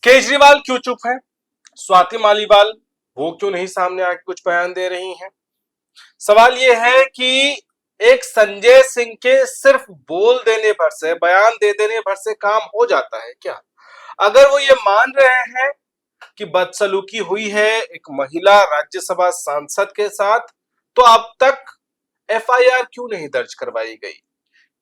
केजरीवाल क्यों चुप है? स्वाति मालीवाल वो क्यों नहीं सामने आके कुछ बयान दे रही हैं? सवाल ये है कि एक संजय सिंह के सिर्फ बोल देने भर से, बयान दे देने भर से काम हो जाता है क्या? अगर वो ये मान रहे हैं कि बदसलूकी हुई है एक महिला राज्यसभा सांसद के साथ, तो अब तक एफआईआर क्यों नहीं दर्ज करवाई गई?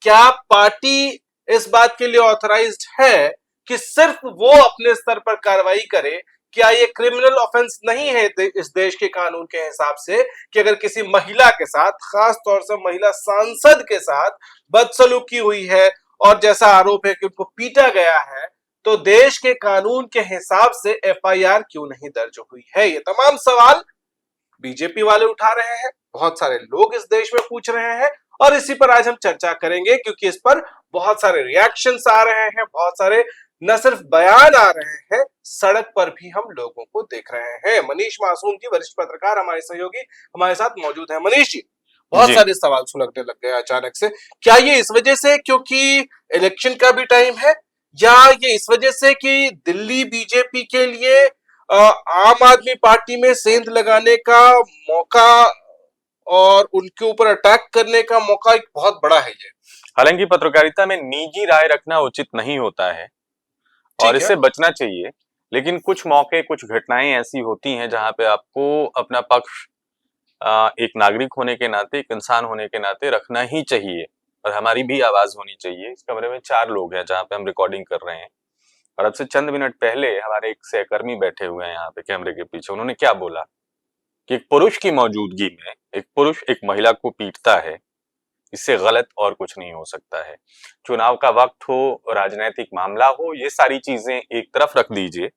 क्या पार्टी इस बात के लिए ऑथराइज्ड है कि सिर्फ वो अपने स्तर पर कार्रवाई करे? क्या ये क्रिमिनल ऑफेंस नहीं है इस देश के कानून के हिसाब से कि अगर किसी महिला के साथ, खास तौर से महिला सांसद के साथ बदसलूकी हुई है और जैसा आरोप है कि उनको पीटा गया है, तो देश के कानून के हिसाब से एफआईआर क्यों नहीं दर्ज हुई है? ये तमाम सवाल बीजेपी वाले उठा रहे हैं, बहुत सारे लोग इस देश में पूछ रहे हैं और इसी पर आज हम चर्चा करेंगे, क्योंकि इस पर बहुत सारे रिएक्शंस आ रहे हैं, बहुत सारे न सिर्फ बयान आ रहे हैं, सड़क पर भी हम लोगों को देख रहे हैं। मनीष मासूम जी, वरिष्ठ पत्रकार, हमारे सहयोगी हमारे साथ मौजूद हैं। मनीष जी, बहुत सारे सवाल सुलगने लग गए अचानक से। क्या ये इस वजह से क्योंकि इलेक्शन का भी टाइम है, या ये इस वजह से कि दिल्ली बीजेपी के लिए आम आदमी पार्टी में सेंध लगाने का मौका और उनके ऊपर अटैक करने का मौका एक बहुत बड़ा है? ये हालांकि पत्रकारिता में निजी राय रखना उचित नहीं होता है और इससे बचना चाहिए, लेकिन कुछ मौके, कुछ घटनाएं ऐसी होती हैं जहां पे आपको अपना पक्ष एक नागरिक होने के नाते, एक इंसान होने के नाते रखना ही चाहिए और हमारी भी आवाज होनी चाहिए। इस कमरे में 4 लोग हैं जहां पे हम रिकॉर्डिंग कर रहे हैं और अब से चंद मिनट पहले हमारे एक सहकर्मी बैठे हुए हैं यहाँ पे कैमरे के पीछे। उन्होंने क्या बोला कि एक पुरुष की मौजूदगी में एक पुरुष एक महिला को पीटता है, इससे गलत और कुछ नहीं हो सकता है। चुनाव का वक्त हो, राजनीतिक मामला हो, ये सारी चीजें एक तरफ रख दीजिए,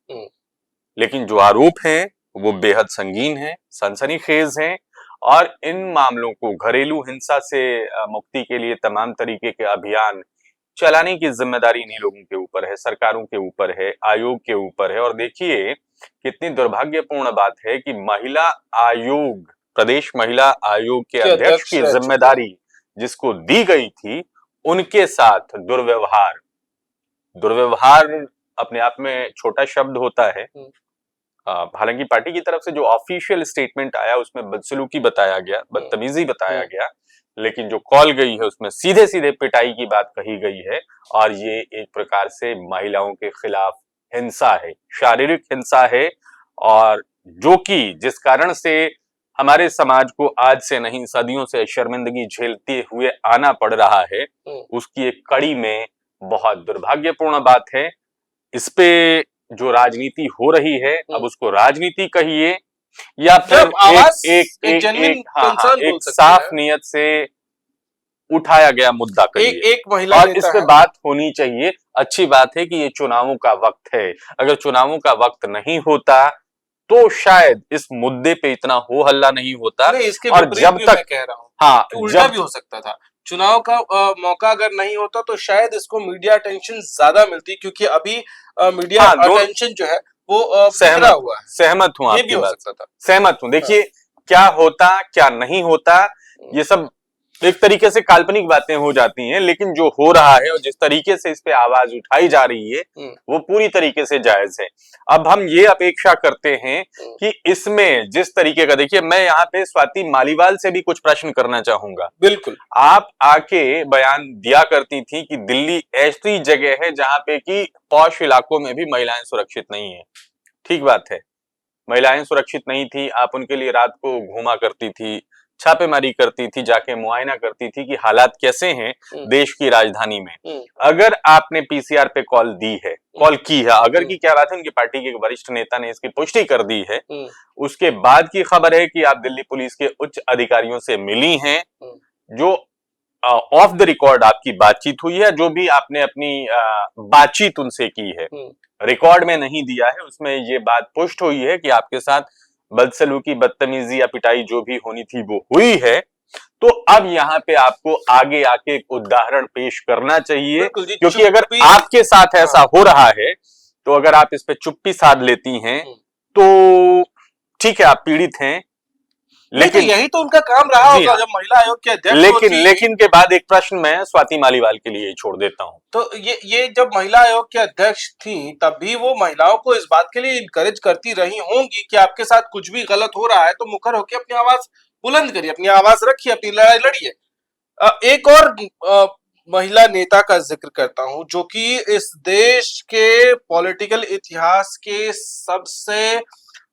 लेकिन जो आरोप हैं वो बेहद संगीन हैं, सनसनीखेज हैं और इन मामलों को, घरेलू हिंसा से मुक्ति के लिए तमाम तरीके के अभियान चलाने की जिम्मेदारी इन्हीं लोगों के ऊपर है, सरकारों के ऊपर है, आयोग के ऊपर है। और देखिए कितनी दुर्भाग्यपूर्ण बात है कि महिला आयोग, प्रदेश महिला आयोग के अध्यक्ष की जिम्मेदारी जिसको दी गई थी, उनके साथ दुर्व्यवहार अपने आप में छोटा शब्द होता है। हालांकि पार्टी की तरफ से जो ऑफिशियल स्टेटमेंट आया उसमें बदसलूकी बताया गया, बदतमीजी बताया गया, लेकिन जो कॉल गई है उसमें सीधे सीधे पिटाई की बात कही गई है और ये एक प्रकार से महिलाओं के खिलाफ हिंसा है, शारीरिक हिंसा है, और जो कि जिस कारण से हमारे समाज को आज से नहीं सदियों से शर्मिंदगी झेलते हुए आना पड़ रहा है, उसकी एक कड़ी में बहुत दुर्भाग्यपूर्ण बात है। इस पे जो राजनीति हो रही है, अब उसको राजनीति कहिए या फिर एक साफ नियत से उठाया गया मुद्दा कहिए, एक महिला और इस पे बात होनी चाहिए। अच्छी बात है कि ये चुनावों का वक्त है, अगर चुनावों का वक्त नहीं होता तो शायद इस मुद्दे पे इतना हो हल्ला नहीं होता। इसके और जब तक मैं कह रहा हूं उल्टा भी हो सकता था, चुनाव का मौका अगर नहीं होता तो शायद इसको मीडिया अटेंशन ज्यादा मिलती, क्योंकि अभी मीडिया अटेंशन जो है वो सहमत हूं आपकी बात, सहमत हूं। देखिए क्या होता क्या नहीं होता, ये सब एक तरीके से काल्पनिक बातें हो जाती हैं, लेकिन जो हो रहा है और जिस तरीके से इस पे आवाज उठाई जा रही है वो पूरी तरीके से जायज है। अब हम ये अपेक्षा करते हैं कि इसमें जिस तरीके का, देखिए मैं यहाँ पे स्वाति मालीवाल से भी कुछ प्रश्न करना चाहूंगा। बिल्कुल, आप आके बयान दिया करती थी कि दिल्ली ऐसी जगह है जहां पे कि पॉश इलाकों में भी महिलाएं सुरक्षित नहीं है। ठीक बात है, महिलाएं सुरक्षित नहीं थी, आप उनके लिए रात को घूमा करती थी, छापेमारी करती थी, जाके मुआयना करती थी कि हालात कैसे हैं देश की राजधानी में। अगर आपने पीसीआर पे कॉल दी है, कॉल की है, अगर की क्या बात है, उनकी पार्टी के वरिष्ठ नेता ने इसकी पुष्टि कर दी है, उसके बाद की खबर है कि आप दिल्ली पुलिस के उच्च अधिकारियों से मिली हैं, जो ऑफ द रिकॉर्ड आपकी बातचीत हुई है, जो भी आपने अपनी बातचीत उनसे की है, रिकॉर्ड में नहीं दिया है, उसमें ये बात पुष्ट हुई है कि आपके साथ बदसलूकी, बदतमीजी या पिटाई जो भी होनी थी वो हुई है। तो अब यहाँ पे आपको आगे आके एक उदाहरण पेश करना चाहिए, क्योंकि अगर आपके साथ ऐसा हो रहा है तो अगर आप इस पे चुप्पी साध लेती हैं तो ठीक है, आप पीड़ित हैं, लेकिन तो यही तो उनका काम रहा होगा जब महिला आयोग के अध्यक्ष लेकिन के बाद एक प्रश्न मैं स्वाति मालीवाल के लिए छोड़ देता हूं। तो ये जब महिला आयोग के अध्यक्ष थी तब भी वो महिलाओं को इस बात के लिए इनकरेज करती रही होंगी कि आपके साथ कुछ भी गलत हो रहा है तो मुखर होकर अपनी आवाज बुलंद करिए, अपनी आवाज रखिए, अपनी लड़ाई लड़िए। एक और महिला नेता का जिक्र करता हूं जो कि इस देश के पॉलिटिकल इतिहास के सबसे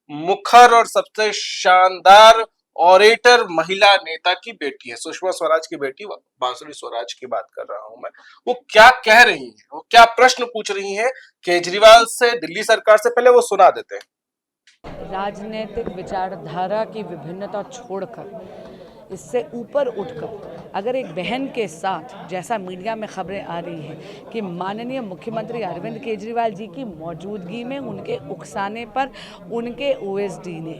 मुखर और सबसे शानदार ऑरेटर महिला नेता की बेटी है, सुषमा स्वराज की बेटी बांसुरी स्वराज की बात कर रहा हूं मैं। वो क्या कह रही हैं, वो क्या प्रश्न पूछ रही हैं केजरीवाल से, दिल्ली सरकार से, पहले वो सुना देते हैं। राजनीतिक विचारधारा की विभिन्नता छोड़कर, इससे ऊपर उठकर अगर एक बहन के साथ, जैसा मीडिया में खबरें आ रही हैं कि माननीय मुख्यमंत्री अरविंद केजरीवाल जी की मौजूदगी में उनके उकसाने पर उनके ओएसडी ने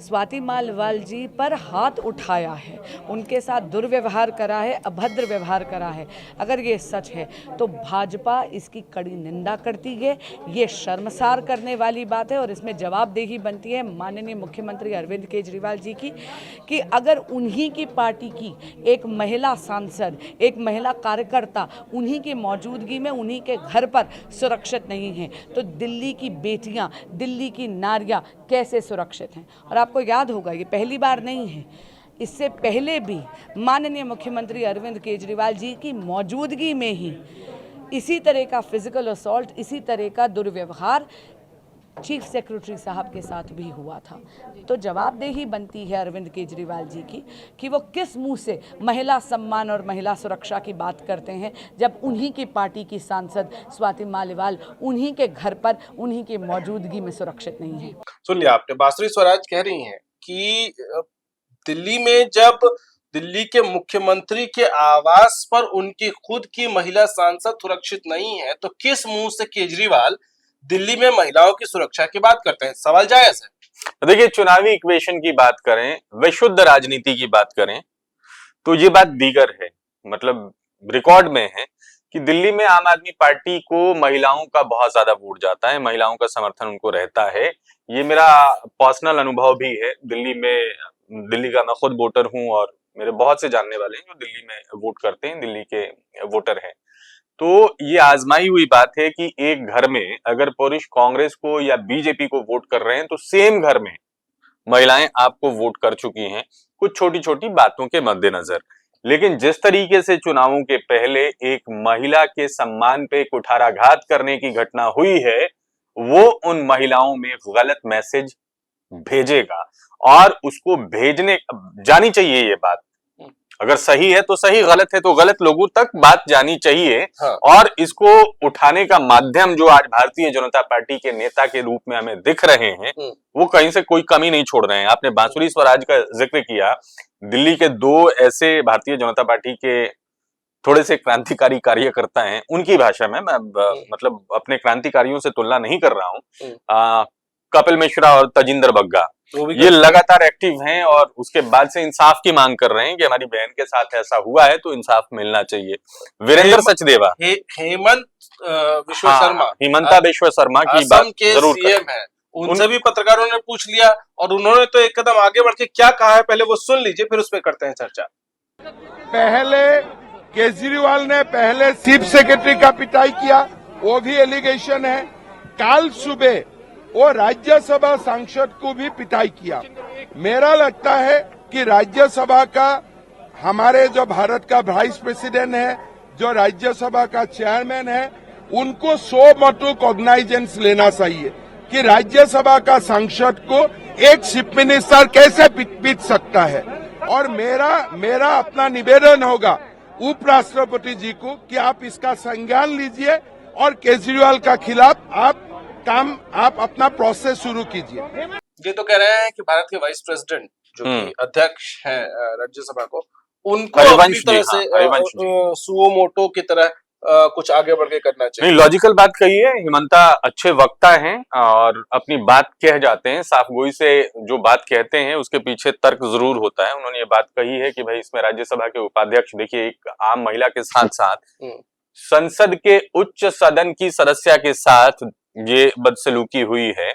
स्वाति मालीवाल जी पर हाथ उठाया है, उनके साथ दुर्व्यवहार करा है, अभद्र व्यवहार करा है, अगर ये सच है तो भाजपा इसकी कड़ी निंदा करती है। ये शर्मसार करने वाली बात है और इसमें जवाबदेही बनती है माननीय मुख्यमंत्री अरविंद केजरीवाल जी की कि अगर उन्हीं की पार्टी की एक महिला सांसद, एक महिला कार्यकर्ता उन्हीं की मौजूदगी में उन्हीं के घर पर सुरक्षित नहीं है तो दिल्ली की बेटियां, दिल्ली की नारियां कैसे सुरक्षित हैं। और आपको याद होगा ये पहली बार नहीं है, इससे पहले भी माननीय मुख्यमंत्री अरविंद केजरीवाल जी की मौजूदगी में ही इसी तरह का फिजिकल असॉल्ट, इसी तरह का दुर्व्यवहार चीफ सेक्रेटरी साहब के साथ भी हुआ था। तो जवाबदेही बनती है अरविंद केजरीवाल जी की कि वो किस मुंह से महिला सम्मान और महिला सुरक्षा की बात करते हैं जब उन्हीं की पार्टी की सांसद स्वाति मालीवाल उन्हीं के घर पर उन्हीं की मौजूदगी में सुरक्षित नहीं है। सुन लिया आपने, बांसुरी स्वराज कह रही हैं कि दिल्ली में जब दिल्ली के मुख्यमंत्री के आवास पर उनकी खुद की महिला सांसद सुरक्षित नहीं है तो किस मुंह से केजरीवाल दिल्ली में महिलाओं की सुरक्षा की बात करते हैं। सवाल जायज है। देखिए, चुनावी इक्वेशन की बात करें, विशुद्ध राजनीति की बात करें तो ये बात दीगर है, मतलब रिकॉर्ड में है कि दिल्ली में आम आदमी पार्टी को महिलाओं का बहुत ज्यादा वोट जाता है, महिलाओं का समर्थन उनको रहता है। ये मेरा पर्सनल अनुभव भी है। दिल्ली का मैं खुद वोटर हूं और मेरे बहुत से जानने वाले हैं जो दिल्ली में वोट करते हैं, दिल्ली के वोटर हैं। तो ये आजमाई हुई बात है कि एक घर में अगर पुरुष कांग्रेस को या बीजेपी को वोट कर रहे हैं तो सेम घर में महिलाएं आपको वोट कर चुकी हैं कुछ छोटी छोटी बातों के मद्देनजर। लेकिन जिस तरीके से चुनावों के पहले एक महिला के सम्मान पे कुठाराघात करने की घटना हुई है, वो उन महिलाओं में गलत मैसेज भेजेगा और उसको भेजने जानी चाहिए ये बात। अगर सही है तो सही, गलत है तो गलत, लोगों तक बात जानी चाहिए। हाँ। और इसको उठाने का माध्यम जो आज भारतीय जनता पार्टी के नेता के रूप में हमें दिख रहे हैं वो कहीं से कोई कमी नहीं छोड़ रहे हैं। आपने बांसुरी स्वराज का जिक्र किया, दिल्ली के दो ऐसे भारतीय जनता पार्टी के थोड़े से क्रांतिकारी कार्यकर्ता हैं, उनकी भाषा में मैं मतलब अपने क्रांतिकारियों से तुलना नहीं कर रहा हूं, कपिल मिश्रा और तजिंदर बग्गा, ये लगातार एक्टिव हैं और उसके बाद से इंसाफ की मांग कर रहे हैं कि हमारी बहन के साथ ऐसा हुआ है तो इंसाफ मिलना चाहिए। वीरेंद्र सचदेवा, हिमंता विश्व शर्मा की बात जरूर सीएम है, उनसे भी पत्रकारों ने पूछ लिया और उन्होंने तो एक कदम आगे बढ़ के क्या कहा है, पहले वो सुन लीजिए फिर उस पर करते हैं चर्चा। पहले केजरीवाल ने पहले चीफ सेक्रेटरी का पिटाई किया, वो भी एलिगेशन है। कल सुबह वो राज्यसभा सांसद को भी पिटाई किया। मेरा लगता है कि राज्यसभा का हमारे जो भारत का वाइस प्रेसिडेंट है, जो राज्यसभा का चेयरमैन है, उनको 100 मतों कॉग्नाइजेंस लेना चाहिए कि राज्यसभा का सांसद को एक चीफ मिनिस्टर कैसे पीट सकता है। और मेरा अपना निवेदन होगा उपराष्ट्रपति जी को कि आप इसका संज्ञान लीजिए और केजरीवाल का खिलाफ आप अपना प्रोसेस शुरू कीजिए। ये तो कह रहे हैं कि भारत के वाइस प्रेसिडेंट जो कि अध्यक्ष हैं राज्यसभा को, उनको अपनी तरह से सुओ मोटो की तरह कुछ आगे बढ़ के करना चाहिए। नहीं, लॉजिकल बात कही है। हिमंता अच्छे वक्ता हैं और अपनी बात कह जाते हैं, साफ गोई से जो बात कहते हैं उसके पीछे तर्क जरूर होता है। उन्होंने ये बात कही है कि भाई इसमें राज्यसभा के उपाध्यक्ष, देखिए एक आम महिला के साथ साथ संसद के उच्च सदन की सदस्य के साथ ये बदसलूकी हुई है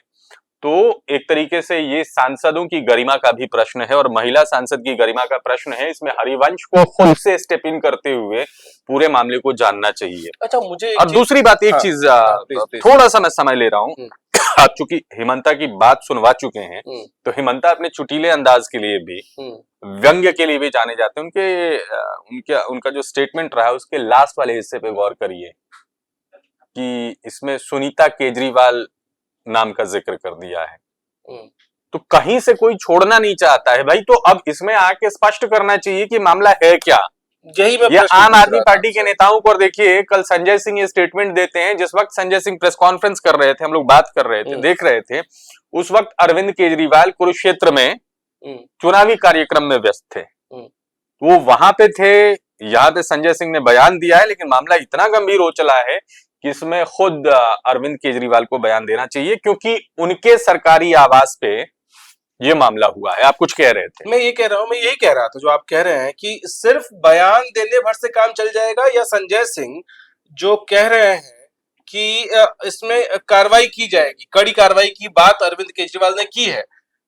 तो एक तरीके से ये सांसदों की गरिमा का भी प्रश्न है और महिला सांसद की गरिमा का प्रश्न है। इसमें हरिवंश को खुद से स्टेप इन करते हुए पूरे मामले को जानना चाहिए। अच्छा, मुझे और दूसरी बात, एक चीज थोड़ा सा मैं समय ले रहा हूँ। आप चूंकि हिमंता की बात सुनवा चुके हैं, तो हिमंता अपने चुटीले अंदाज के लिए भी, व्यंग्य के लिए भी जाने जाते हैं। उनका जो स्टेटमेंट रहा है उसके लास्ट वाले हिस्से पे गौर करिए कि इसमें सुनीता केजरीवाल नाम का जिक्र कर दिया है। तो कहीं से कोई छोड़ना नहीं चाहता है भाई, तो अब इसमें आके स्पष्ट करना चाहिए कि मामला है क्या। यही मैं ये आम आदमी पार्टी के नेताओं को देखिए, कल संजय सिंह ये स्टेटमेंट देते हैं। जिस वक्त संजय सिंह प्रेस कॉन्फ्रेंस कर रहे थे, हम लोग बात कर रहे थे, देख रहे थे, उस वक्त अरविंद केजरीवाल कुरुक्षेत्र में चुनावी कार्यक्रम में व्यस्त थे। वो वहां पे थे, यहाँ पे संजय सिंह ने बयान दिया है, लेकिन मामला इतना गंभीर हो चला है कि इसमें खुद अरविंद केजरीवाल को बयान देना चाहिए, क्योंकि उनके सरकारी आवास पे ये मामला हुआ है। आप कुछ कह रहे थे। मैं ये कह रहा हूं, मैं यही कह रहा था जो आप कह रहे हैं कि सिर्फ बयान देने भर से काम चल जाएगा, या संजय सिंह जो कह रहे हैं कि इसमें कार्रवाई की जाएगी, कड़ी कार्रवाई की बात अरविंद केजरीवाल ने की है,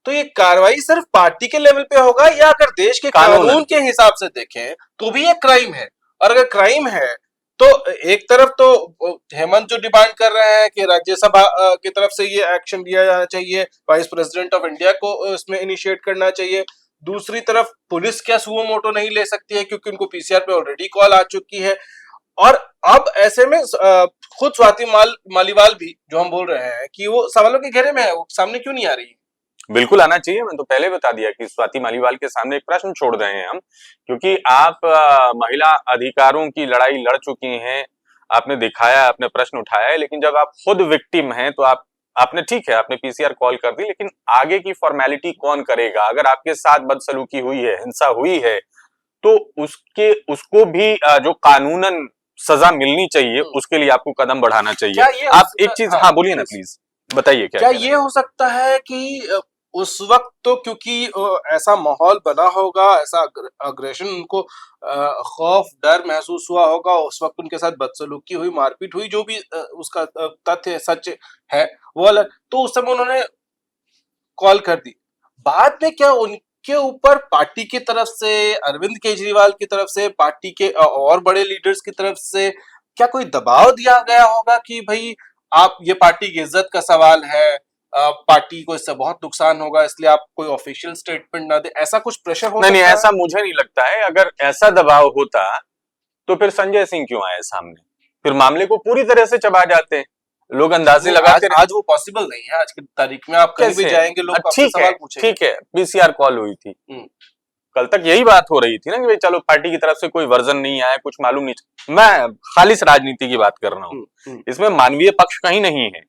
तो ये कार्रवाई सिर्फ पार्टी के लेवल पे होगा, या अगर देश के कानून के हिसाब से देखें तो भी ये क्राइम है? और अगर क्राइम है तो एक तरफ तो हेमंत जो डिमांड कर रहे हैं कि राज्यसभा की तरफ से ये एक्शन लिया जाना चाहिए, वाइस प्रेसिडेंट ऑफ इंडिया को इसमें इनिशिएट करना चाहिए। दूसरी तरफ पुलिस क्या सुओ मोटो नहीं ले सकती है, क्योंकि उनको पीसीआर पे ऑलरेडी कॉल आ चुकी है। और अब ऐसे में खुद स्वाति मालीवाल भी, जो हम बोल रहे हैं कि वो सवालों के घेरे में है, वो सामने क्यों नहीं आ रही? बिल्कुल आना चाहिए। मैं तो पहले बता दिया कि स्वाति मालीवाल के सामने एक प्रश्न छोड़ रहे हैं हम, क्योंकि आप महिला अधिकारों की लड़ाई लड़ चुकी हैं, आपने दिखाया, आपने प्रश्न उठाया है, लेकिन जब आप खुद विक्टिम हैं तो आपने ठीक है, आपने पीसीआर कॉल कर दी, लेकिन आगे की फॉर्मेलिटी कौन करेगा? अगर आपके साथ बदसलूकी हुई है, हिंसा हुई है, तो उसको भी जो कानूनन सजा मिलनी चाहिए, उसके लिए आपको कदम बढ़ाना चाहिए। आप एक चीज, हाँ बोलिए ना प्लीज, बताइए। क्या ये हो सकता है कि उस वक्त तो क्योंकि ऐसा माहौल बना होगा, ऐसा अग्रेशन, उनको खौफ डर महसूस हुआ होगा, उस वक्त उनके साथ बदसलूकी हुई, मारपीट हुई, जो भी उसका तथ्य सच है वो अलग, तो उस समय उन्होंने कॉल कर दी। बाद में क्या उनके ऊपर पार्टी की तरफ से, अरविंद केजरीवाल की तरफ से, पार्टी के और बड़े लीडर्स की तरफ से क्या कोई दबाव दिया गया होगा कि भाई आप, ये पार्टी की इज्जत का सवाल है, पार्टी को इससे बहुत नुकसान होगा, इसलिए आप कोई ऑफिशियल स्टेटमेंट ना दे, ऐसा कुछ प्रेशर हो? नहीं, ऐसा मुझे नहीं लगता है। अगर ऐसा दबाव होता तो फिर संजय सिंह क्यों आए सामने? फिर मामले को पूरी तरह से चबा जाते, लोग अंदाजे लगाते। आज वो पॉसिबल नहीं है। आज की तारीख में आप कहीं भी जाएंगे, लोग आपसे सवाल पूछेंगे। ठीक है, पीसीआर कॉल हुई थी, कल तक यही बात हो रही थी ना कि भाई चलो पार्टी की तरफ से कोई वर्जन नहीं आया, कुछ मालूम नहीं। मैं खालिस राजनीति की बात कर रहा हूँ, इसमें मानवीय पक्ष कहीं नहीं है।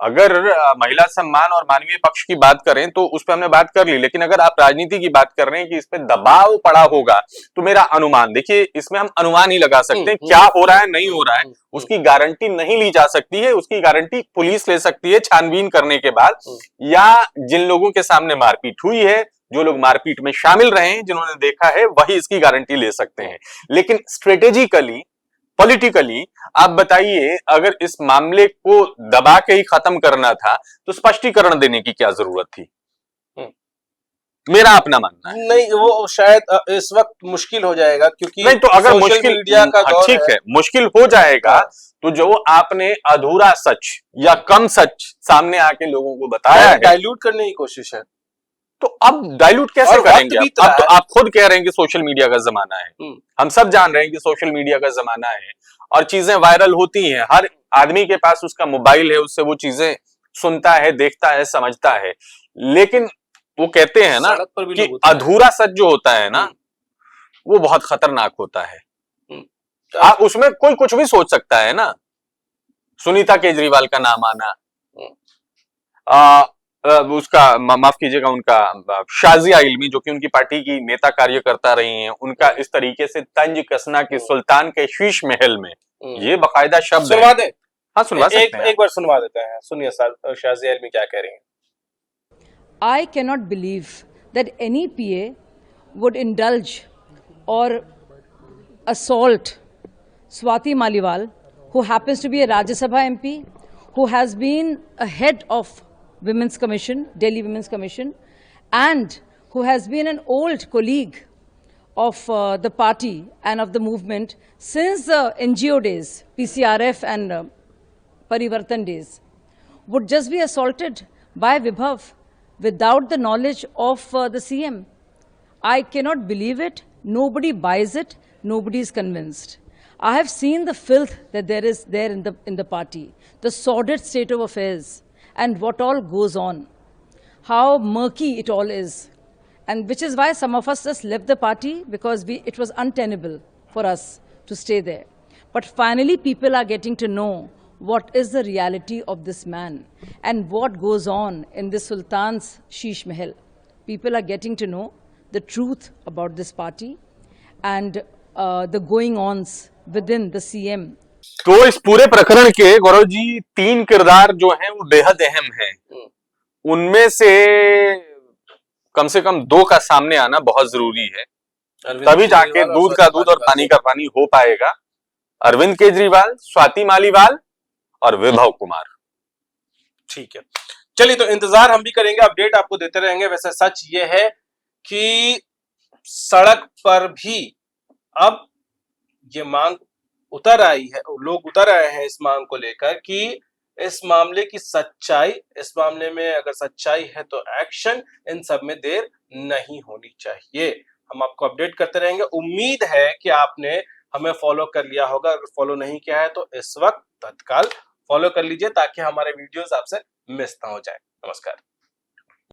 अगर महिला सम्मान और मानवीय पक्ष की बात करें तो उस पर हमने बात कर ली, लेकिन अगर आप राजनीति की बात कर रहे हैं कि इस पे दबाव पड़ा होगा, तो मेरा अनुमान देखिए, इसमें हम अनुमान ही लगा सकते हैं। क्या हो रहा है, नहीं हो रहा है, उसकी गारंटी नहीं ली जा सकती है। उसकी गारंटी पुलिस ले सकती है छानबीन करने के बाद, या जिन लोगों के सामने मारपीट हुई है, जो लोग मारपीट में शामिल रहे हैं, जिन्होंने देखा है, वही इसकी गारंटी ले सकते हैं। लेकिन स्ट्रेटेजिकली, पॉलिटिकली आप बताइए, अगर इस मामले को दबा के ही खत्म करना था तो स्पष्टीकरण देने की क्या जरूरत थी? मेरा अपना मानना है। नहीं, वो शायद इस वक्त मुश्किल हो जाएगा, क्योंकि नहीं तो अगर मुश्किल, मीडिया का दौर ठीक है, मुश्किल हो जाएगा, तो जो आपने अधूरा सच या कम सच सामने आके लोगों को बताया है, डाइल्यूट करने की कोशिश है। तो अब डाइल्यूट कैसे करेंगे? अब तो आप खुद कह रहे हैं कि सोशल मीडिया का जमाना है, हम सब जान रहे हैं कि सोशल मीडिया का जमाना है और चीजें वायरल होती हैं। हर आदमी के पास उसका मोबाइल है, उससे वो चीजें सुनता है, देखता है, समझता है। लेकिन वो कहते हैं ना कि अधूरा सच जो होता है ना, वो बहुत खतरनाक होता है। उसमें कोई कुछ भी सोच सकता है ना। सुनीता केजरीवाल का नाम आना, उसका माफ कीजिएगा, उनका शाजिया इल्मी, जो कि उनकी पार्टी की नेता कार्यकर्ता रही हैं, उनका इस तरीके से तंज कसना कि सुल्तान के शीश महल में, ये बाकायदा शब्द सुनवा दे। हाँ, सुनवा सकते हैं। एक बार सुनवा देते हैं, सुनिए शाजिया इल्मी क्या कह रही हैं। I cannot believe that any PA would indulge or assault Swati Maliwal, who happens to be a Rajya Sabha MP, who has been a head of Women's Commission, Delhi Women's Commission, and who has been an old colleague of the party and of the movement since the NGO days, PCRF and Parivartan days, would just be assaulted by Vibhav without the knowledge of the CM. I cannot believe it. Nobody buys it. Nobody is convinced. I have seen the filth that there is there in the party, the sordid state of affairs, and what all goes on, how murky it all is, and which is why some of us just left the party, because it was untenable for us to stay there. But finally, people are getting to know what is the reality of this man and what goes on in the Sultan's Sheesh Mahal. People are getting to know the truth about this party and the going-ons within the CM. तो इस पूरे प्रकरण के गौरव जी 3 किरदार जो हैं वो बेहद अहम हैं। उनमें से कम 2 का सामने आना बहुत जरूरी है, तभी जाके दूध का दूध और पानी का पानी हो पाएगा। अरविंद केजरीवाल, स्वाति मालीवाल और विभव कुमार। ठीक है, चलिए तो इंतजार हम भी करेंगे, अपडेट आपको देते रहेंगे। वैसे सच ये है कि सड़क पर भी अब ये मांग उतर आई है, लोग उतर आए हैं इस मांग को लेकर कि इस मामले की सच्चाई, इस मामले में अगर सच्चाई है तो एक्शन, इन सब में देर नहीं होनी चाहिए। हम आपको अपडेट करते रहेंगे। उम्मीद है कि आपने हमें फॉलो कर लिया होगा। अगर फॉलो नहीं किया है तो इस वक्त तत्काल फॉलो कर लीजिए ताकि हमारे वीडियोस आपसे मिस ना हो जाए। नमस्कार।